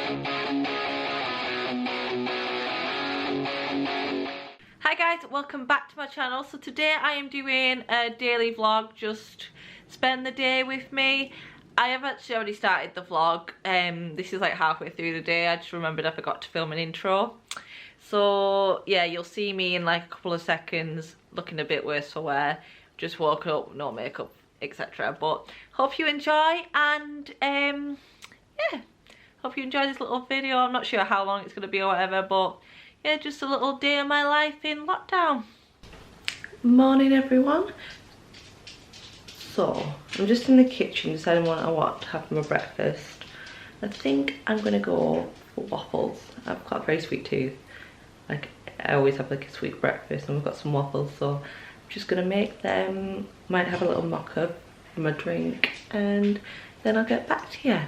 Hi guys, welcome back to my channel. So today I am doing a daily vlog, just spend the day with me. I have actually already started the vlog. This is like halfway through the day. I just remembered I forgot to film an intro. So yeah, you'll see me in like a couple of seconds looking a bit worse for wear. Just woke up, no makeup, etc. But hope you enjoy, and yeah, hope you enjoy this little video. I'm not sure how long it's going to be or whatever, but yeah, just a little day of my life in lockdown. Morning everyone. So I'm just in the kitchen deciding what to have for my breakfast. I think I'm gonna go for waffles. I've got a very sweet tooth. Like I always have like a sweet breakfast, and we've got some waffles, so I'm just gonna make them. Might have a little mocha for my drink, and then I'll get back to you.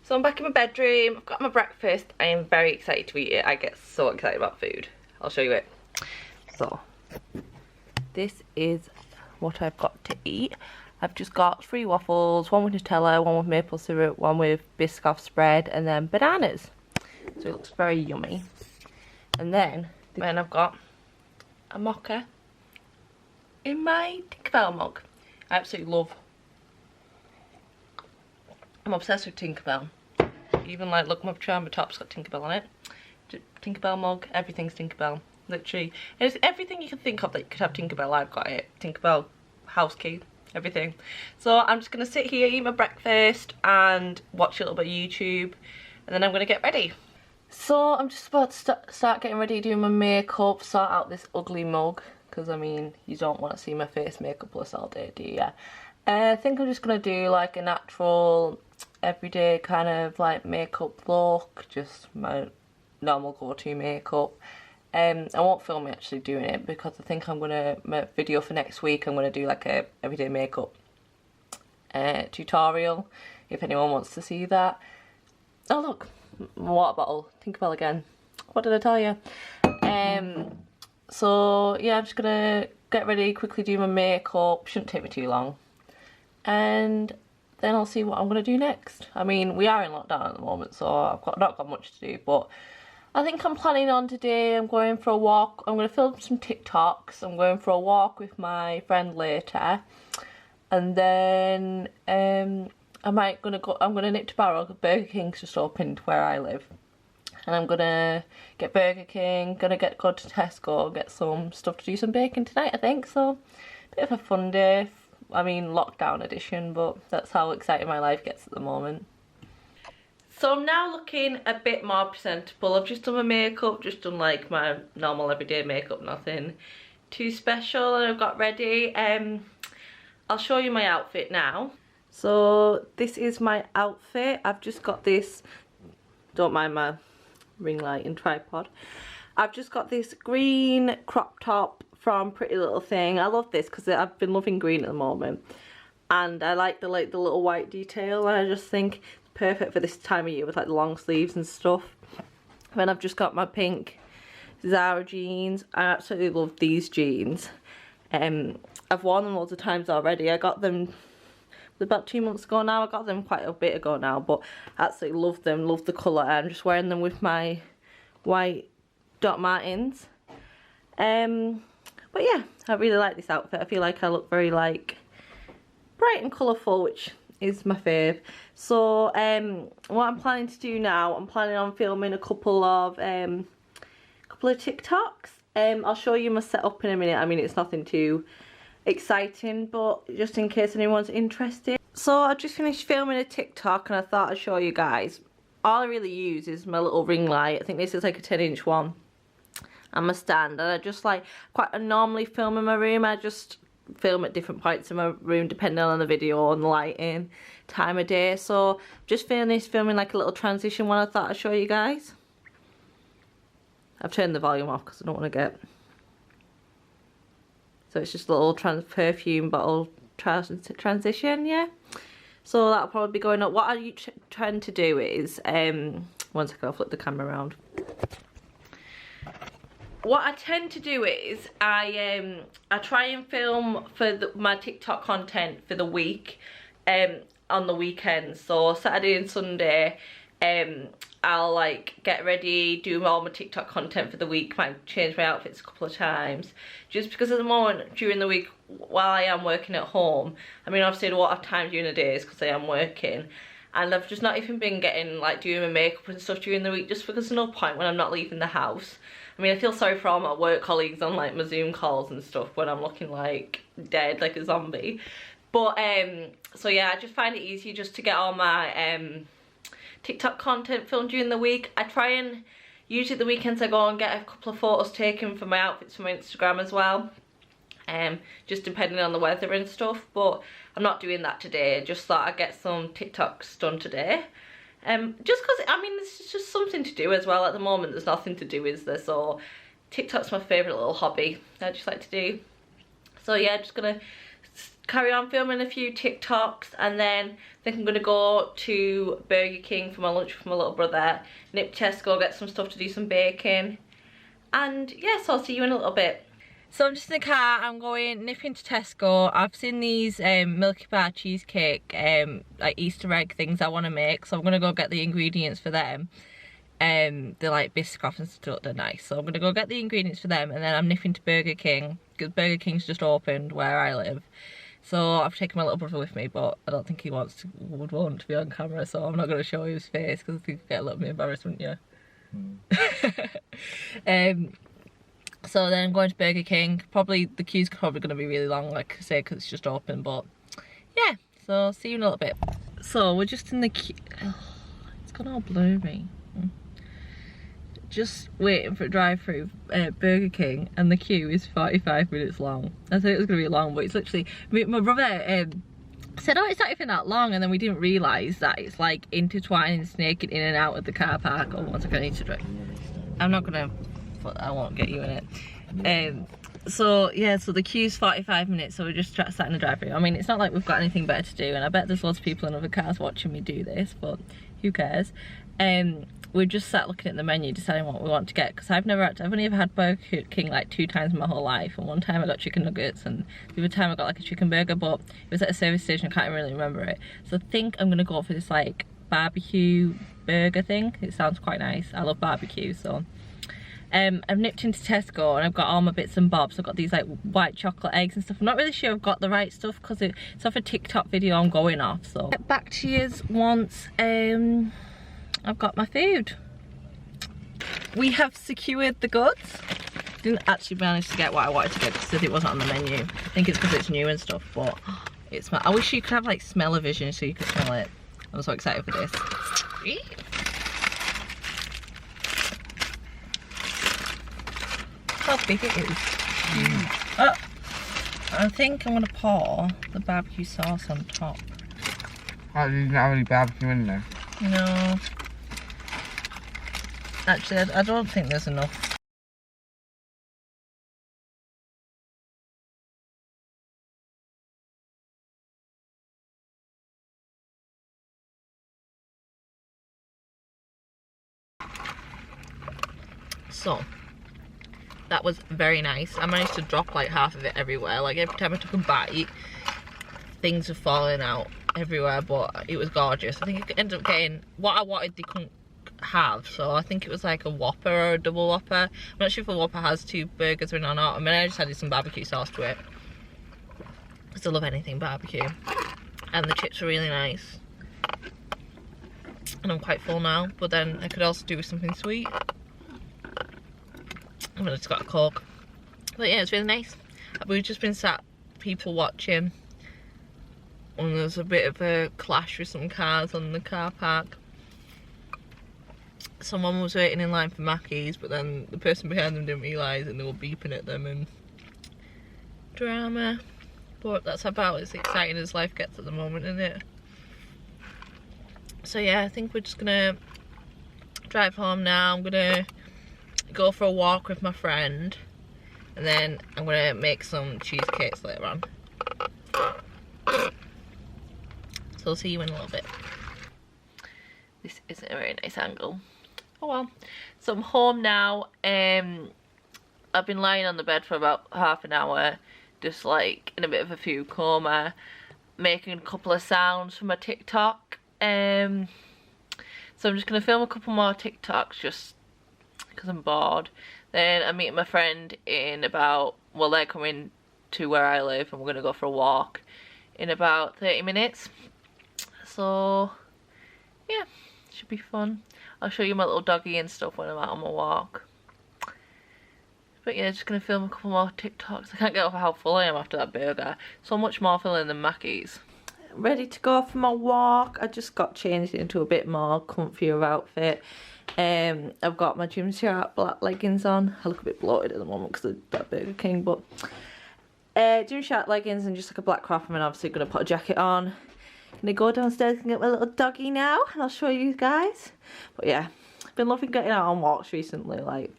So I'm back in my bedroom, I've got my breakfast. I am very excited to eat it. I get so excited about food. I'll show you it. So, this is what I've got to eat. I've just got 3 waffles, one with Nutella, one with maple syrup, one with Biscoff spread, and then bananas. So it looks very yummy. And then I've got a mocha in my Tinkerbell mug. I absolutely love. I'm obsessed with Tinkerbell. Even like, look, my pajama top's got Tinkerbell on it. Tinkerbell mug, everything's Tinkerbell. Literally, it's everything you can think of that you could have Tinkerbell, I've got it. Tinkerbell house key, everything. So I'm just gonna sit here, eat my breakfast, and watch a little bit of YouTube, and then I'm gonna get ready. So I'm just about to start getting ready, doing my makeup, sort out this ugly mug, because I mean, you don't want to see my face makeupless all day, do you? I think I'm just gonna do like a natural, everyday kind of like makeup look, just my normal go-to makeup. I won't film me actually doing it, because I think I'm gonna, my video for next week, I'm gonna do like a everyday makeup tutorial, if anyone wants to see that. Oh look, water bottle, Tinkerbell again. What did I tell you? So yeah, I'm just gonna get ready, quickly do my makeup, shouldn't take me too long, and then I'll see what I'm going to do next. I mean, we are in lockdown at the moment, so I've not got much to do, but I think I'm planning on today, I'm going for a walk. I'm going to film some TikToks. I'm going for a walk with my friend later, and then I'm going to nip to Barrow. Burger King's just opened where I live, and I'm going to get Burger King, go to Tesco, get some stuff to do some baking tonight, I think. So, bit of a fun day. I mean, lockdown edition, but that's how excited my life gets at the moment. So I'm now looking a bit more presentable. I've just done my makeup, just done like my normal everyday makeup, nothing too special, and I've got ready. I'll show you my outfit now. So this is my outfit. I've just got this, don't mind my ring light and tripod. I've just got this green crop top from Pretty Little Thing. I love this because I've been loving green at the moment, and I like the little white detail, and I just think it's perfect for this time of year with like the long sleeves and stuff. Then I've just got my pink Zara jeans. I absolutely love these jeans. I've worn them loads of times already. I got them about 2 months ago now. I got them quite a bit ago now, but I absolutely love them, love the colour. I'm just wearing them with my white Doc Martens. But yeah, I really like this outfit. I feel like I look very like bright and colourful, which is my fave. So what I'm planning to do now, I'm planning on filming a couple of TikToks. I'll show you my setup in a minute. I mean, it's nothing too exciting, but just in case anyone's interested. So I just finished filming a TikTok, and I thought I'd show you guys. All I really use is my little ring light. I think this is like a 10-inch one. And my stand, and I just like normally film in my room. I just film at different points in my room depending on the video and the lighting, time of day. So just finished filming like a little transition one. I thought I'd show you guys. I've turned the volume off because I don't want to get. So it's just a little perfume bottle transition, yeah. So that'll probably be going up. What I'm trying to do is one second, I'll flip the camera around. What I tend to do is I try and film for my TikTok content for the week on the weekends. So Saturday and Sunday I I'll like get ready, do all my TikTok content for the week, might change my outfits a couple of times, just because at the moment during the week while I am working at home, I mean obviously I don't have time during the days because I am working, and I've just not even been getting like doing my makeup and stuff during the week just because there's no point when I'm not leaving the house. I mean I feel sorry for all my work colleagues on like my Zoom calls and stuff when I'm looking like dead, like a zombie. But so yeah, I just find it easier just to get all my TikTok content filmed during the week. I try and usually at the weekends I go and get a couple of photos taken for my outfits for my Instagram as well, just depending on the weather and stuff, but I'm not doing that today. Just thought I'd get some TikToks done today, just because I mean it's just something to do as well. At the moment there's nothing to do, is there? So TikTok's my favourite little hobby I just like to do. So yeah, just gonna carry on filming a few TikToks, and then I think I'm gonna go to Burger King for my lunch with my little brother, nip to Tesco, get some stuff to do some baking, and yeah, so I'll see you in a little bit. So I'm just in the car, I'm going nipping to Tesco. I've seen these Milky Bar cheesecake like Easter egg things I want to make, so I'm gonna go get the ingredients for them. They're like Biscoff and stuff, they're nice, so I'm gonna go get the ingredients for them, and then I'm nipping to Burger King because Burger King's just opened where I live. So I've taken my little brother with me, but I don't think he would want to be on camera, so I'm not going to show his face because I think he'd get a little bit embarrassed, wouldn't you? So then I'm going to Burger King. Probably the queue's probably going to be really long, like I say, because it's just open, but yeah, so see you in a little bit. So we're just in the queue. Oh, it's gone all blurry. Just waiting for a drive-through Burger King, and the queue is 45 minutes long. I thought it was going to be long, but it's literally, my brother said, oh, it's not even that long, and then we didn't realise that it's like intertwining, snaking in and out of the car park. Oh, one second, I need to drive. I'm not gonna, I won't get you in it. So yeah, so the queue's 45 minutes, so we're just sat in the drive-through. I mean, it's not like we've got anything better to do, and I bet there's lots of people in other cars watching me do this, but who cares? We're just sat looking at the menu deciding what we want to get, because I've only ever had Burger King like 2 times in my whole life, and one time I got chicken nuggets and the other time I got like a chicken burger, but it was at a service station, I can't really remember it. So I think I'm gonna go for this like barbecue burger thing. It sounds quite nice. I love barbecue, so I've nipped into Tesco and I've got all my bits and bobs. I've got these like white chocolate eggs and stuff. I'm not really sure I've got the right stuff because it's off a TikTok video I'm going off, so get back to you once I've got my food. We have secured the goods. Didn't actually manage to get what I wanted to get because it wasn't on the menu. I think it's because it's new and stuff, but it's. I wish you could have like smell-o-vision so you could smell it. I'm so excited for this. How big it is. Oh, I think I'm gonna pour the barbecue sauce on top. Oh, you didn't have any barbecue in there? No. Actually, I don't think there's enough. So, that was very nice. I managed to drop like half of it everywhere. Like every time I took a bite, things were falling out everywhere, but it was gorgeous. I think it ended up getting what I wanted. They couldn't have, so I think it was like a Whopper or a double Whopper. I'm not sure if a Whopper has 2 burgers in or not. I mean, I just added some barbecue sauce to it because I love anything barbecue, and the chips are really nice, and I'm quite full now, but then I could also do with something sweet. I've just got a Coke, but yeah, it's really nice. We've just been sat people watching, and there's a bit of a clash with some cars on the car park. Someone was waiting in line for Mackey's, but then the person behind them didn't realise and they were beeping at them, and drama. But that's about as exciting as life gets at the moment, isn't it? So yeah, I think we're just gonna drive home now. I'm gonna go for a walk with my friend, and then I'm gonna make some cheesecakes later on. So I'll see you in a little bit. This isn't a very nice angle. Oh well. So I'm home now. I've been lying on the bed for about half an hour, just like in a bit of a food coma, making a couple of sounds for my TikTok. The So I'm just going to film a couple more TikToks just because I'm bored. Then I'm meeting my friend in about, well, they're coming to where I live and we're going to go for a walk in about 30 minutes. So yeah, should be fun. I'll show you my little doggy and stuff when I'm out on my walk. But yeah, just going to film a couple more TikToks. I can't get over how full I am after that burger. So much more filling than Mackey's. Ready to go for my walk. I just got changed into a bit more comfier outfit. I've got my Gymshark black leggings on. I look a bit bloated at the moment because of that Burger King, but Gymshark leggings and just like a black crop. I'm obviously going to put a jacket on. Gonna go downstairs and get my little doggy now, and I'll show you guys. But yeah, I've been loving getting out on walks recently. Like,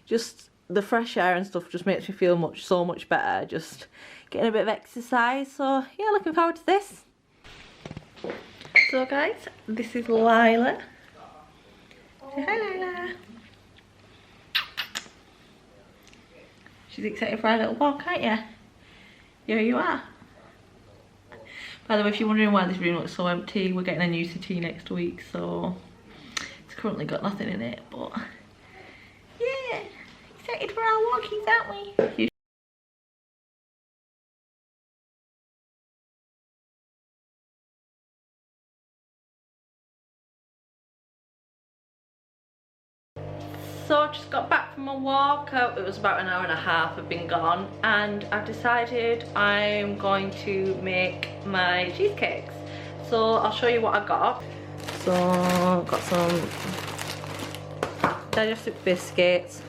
just the fresh air and stuff just makes me feel so much better. Just getting a bit of exercise. So yeah, looking forward to this. So guys, this is Lila. Say hi, Lila. She's excited for our little walk, aren't you? Here you are. By the way, if you're wondering why this room looks so empty, we're getting a new settee next week, so it's currently got nothing in it, but yeah, excited for our walkies, aren't we? So I just got back from a walk. It was about an hour and a half I've been gone, and I've decided I'm going to make my cheesecakes. So I'll show you what I got. So I've got some digestive biscuits.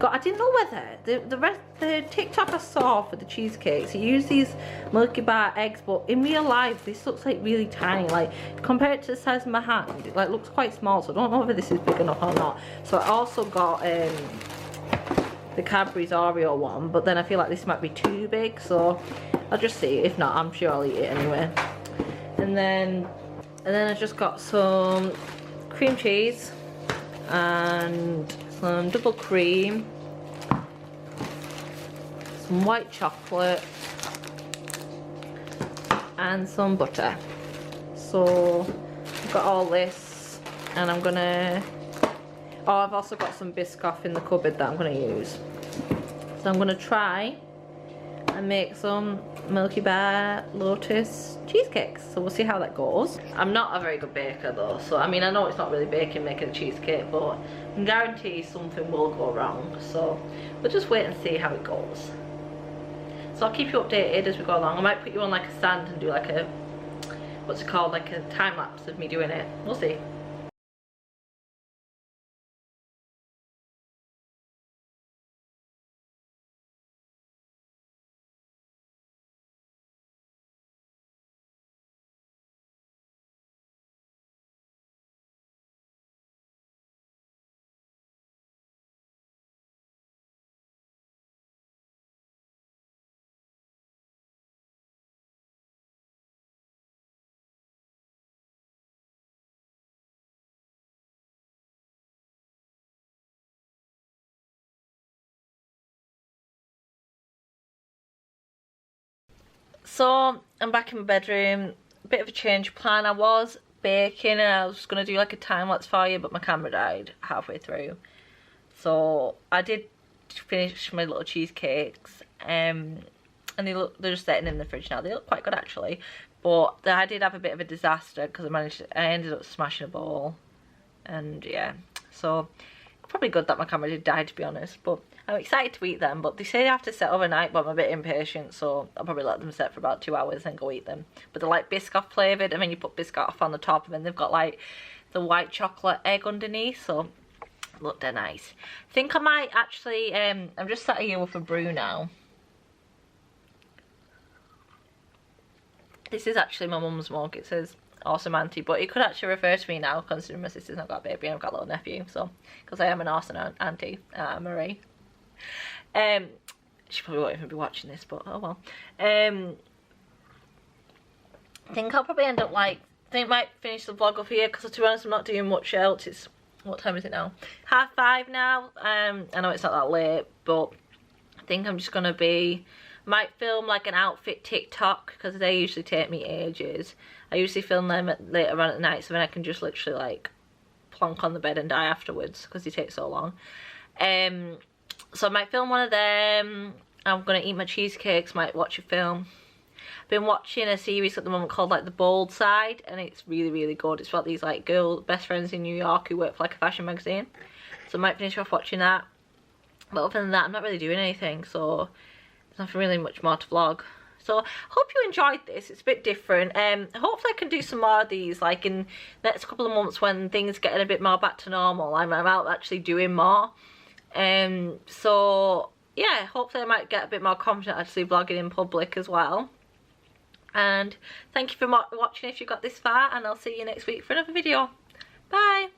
I didn't know whether the TikTok I saw for the cheesecakes, you use these Milky Bar eggs, but in real life this looks like really tiny. Like, compared to the size of my hand, it like looks quite small, so I don't know whether this is big enough or not. So I also got the Cadbury's Oreo one, but then I feel like this might be too big, so I'll just see. If not, I'm sure I'll eat it anyway. And then I just got some cream cheese and some double cream, some white chocolate and some butter. So I've got all this, and I'm gonna, oh, I've also got some Biscoff in the cupboard that I'm gonna use. So I'm gonna try and make some Milky Bar Lotus cheesecakes. So we'll see how that goes. I'm not a very good baker though, so I mean, I know it's not really baking making a cheesecake, but I can guarantee something will go wrong. So we'll just wait and see how it goes. So I'll keep you updated as we go along. I might put you on like a stand and do like a, what's it called, like a time lapse of me doing it. We'll see. So I'm back in my bedroom. A bit of a change of plan. I was baking and I was going to do like a time lapse for you, but my camera died halfway through. So I did finish my little cheesecakes, and they're just sitting in the fridge now. They look quite good actually, but I did have a bit of a disaster because I ended up smashing a bowl, and yeah, so probably good that my camera did die, to be honest. But I'm excited to eat them, but they say they have to set overnight, but I'm a bit impatient, so I'll probably let them set for about 2 hours and go eat them. But they're like Biscoff flavoured, and then you put Biscoff on the top, and then they've got like the white chocolate egg underneath, so look, they're nice. I think I might actually, I'm just sat here with a brew now. This is actually my mum's mug. It says awesome auntie, but it could actually refer to me now, considering my sister's not got a baby and I've got a little nephew, so, because I am an awesome auntie, Marie. She probably won't even be watching this, but oh well. I think I'll probably end up like, I think I might finish the vlog off here, because to be honest I'm not doing much else. It's, what time is it now? 5:30 now. I know it's not that late, but I think I'm just gonna be, might film like an outfit TikTok, because they usually take me ages. I usually film them later on at night, so then I can just literally like plonk on the bed and die afterwards because they take so long. So I might film one of them. I'm gonna eat my cheesecakes, might watch a film. Been watching a series at the moment called like The Bold Side, and it's really, really good. It's about these like girl best friends in New York who work for like a fashion magazine. So I might finish off watching that. But other than that, I'm not really doing anything, so there's nothing really much more to vlog. So hope you enjoyed this. It's a bit different. Hopefully I can do some more of these like in the next couple of months when things get a bit more back to normal. I'm out actually doing more. So yeah, hopefully I might get a bit more confident actually vlogging in public as well. And thank you for watching if you got this far, and I'll see you next week for another video. Bye.